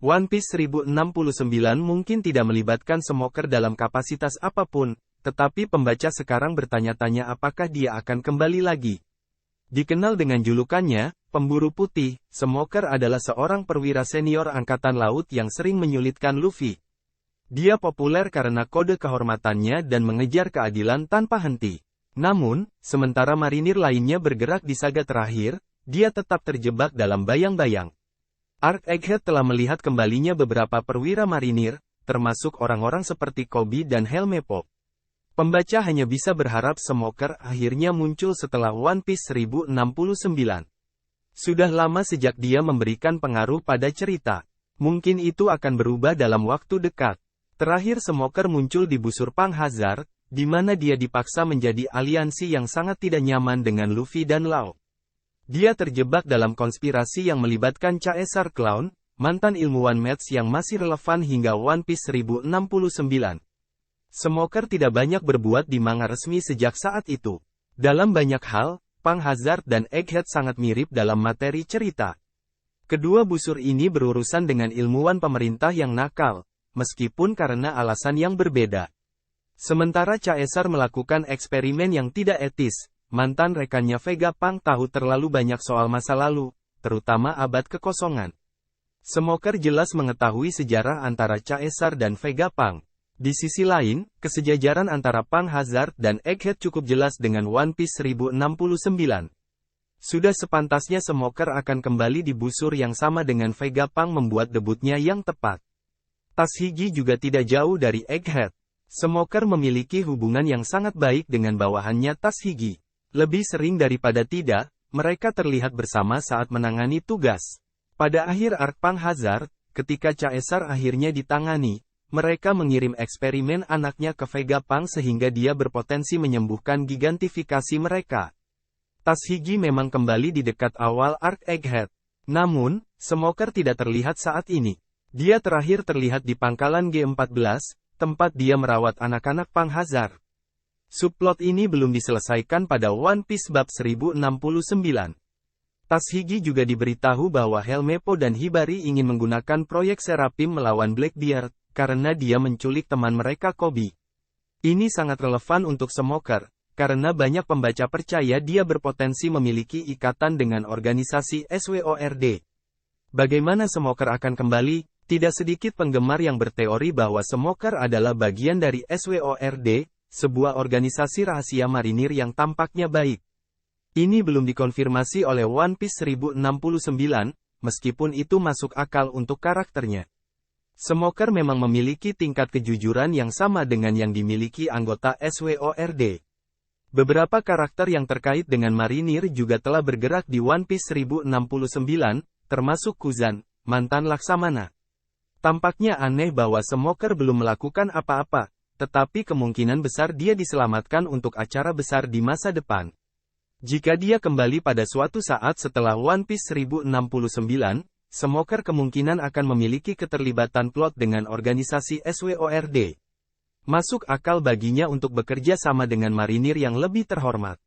One Piece 1069 mungkin tidak melibatkan Smoker dalam kapasitas apapun, tetapi pembaca sekarang bertanya-tanya apakah dia akan kembali lagi. Dikenal dengan julukannya, Pemburu Putih, Smoker adalah seorang perwira senior angkatan laut yang sering menyulitkan Luffy. Dia populer karena kode kehormatannya dan mengejar keadilan tanpa henti. Namun, sementara marinir lainnya bergerak di saga terakhir, dia tetap terjebak dalam bayang-bayang. Arc Egghead telah melihat kembalinya beberapa perwira marinir, termasuk orang-orang seperti Koby dan Helmeppo. Pembaca hanya bisa berharap Smoker akhirnya muncul setelah One Piece 1069. Sudah lama sejak dia memberikan pengaruh pada cerita. Mungkin itu akan berubah dalam waktu dekat. Terakhir Smoker muncul di busur Pang Hazard, di mana dia dipaksa menjadi aliansi yang sangat tidak nyaman dengan Luffy dan Law. Dia terjebak dalam konspirasi yang melibatkan Caesar Clown, mantan ilmuwan Mets yang masih relevan hingga One Piece 1069. Smoker tidak banyak berbuat di manga resmi sejak saat itu. Dalam banyak hal, Pang Hazard dan Egghead sangat mirip dalam materi cerita. Kedua busur ini berurusan dengan ilmuwan pemerintah yang nakal, meskipun karena alasan yang berbeda. Sementara Caesar melakukan eksperimen yang tidak etis, mantan rekannya Vegapunk tahu terlalu banyak soal masa lalu, terutama abad kekosongan. Smoker jelas mengetahui sejarah antara Caesar dan Vegapunk. Di sisi lain, kesejajaran antara Pang Hazard dan Egghead cukup jelas dengan One Piece 1069. Sudah sepantasnya Smoker akan kembali di busur yang sama dengan Vegapunk membuat debutnya yang tepat. Tashigi juga tidak jauh dari Egghead. Smoker memiliki hubungan yang sangat baik dengan bawahannya Tashigi. Lebih sering daripada tidak, mereka terlihat bersama saat menangani tugas. Pada akhir arc Pang Hazard, ketika Caesar akhirnya ditangani, mereka mengirim eksperimen anaknya ke Vegapunk sehingga dia berpotensi menyembuhkan gigantifikasi mereka. Tashigi memang kembali di dekat awal arc Egghead. Namun, Smoker tidak terlihat saat ini. Dia terakhir terlihat di pangkalan G14, tempat dia merawat anak-anak Pang Hazard. Subplot ini belum diselesaikan pada One Piece bab 1069. Tashigi juga diberitahu bahwa Helmeppo dan Hibari ingin menggunakan proyek Seraphim melawan Blackbeard, karena dia menculik teman mereka Koby. Ini sangat relevan untuk Smoker, karena banyak pembaca percaya dia berpotensi memiliki ikatan dengan organisasi SWORD. Bagaimana Smoker akan kembali? Tidak sedikit penggemar yang berteori bahwa Smoker adalah bagian dari SWORD, sebuah organisasi rahasia marinir yang tampaknya baik. Ini belum dikonfirmasi oleh One Piece 1069, meskipun itu masuk akal untuk karakternya. Smoker memang memiliki tingkat kejujuran yang sama dengan yang dimiliki anggota SWORD. Beberapa karakter yang terkait dengan marinir juga telah bergerak di One Piece 1069, termasuk Kuzan, mantan Laksamana. Tampaknya aneh bahwa Smoker belum melakukan apa-apa, tetapi kemungkinan besar dia diselamatkan untuk acara besar di masa depan. Jika dia kembali pada suatu saat setelah One Piece 1069, Smoker kemungkinan akan memiliki keterlibatan plot dengan organisasi SWORD. Masuk akal baginya untuk bekerja sama dengan marinir yang lebih terhormat.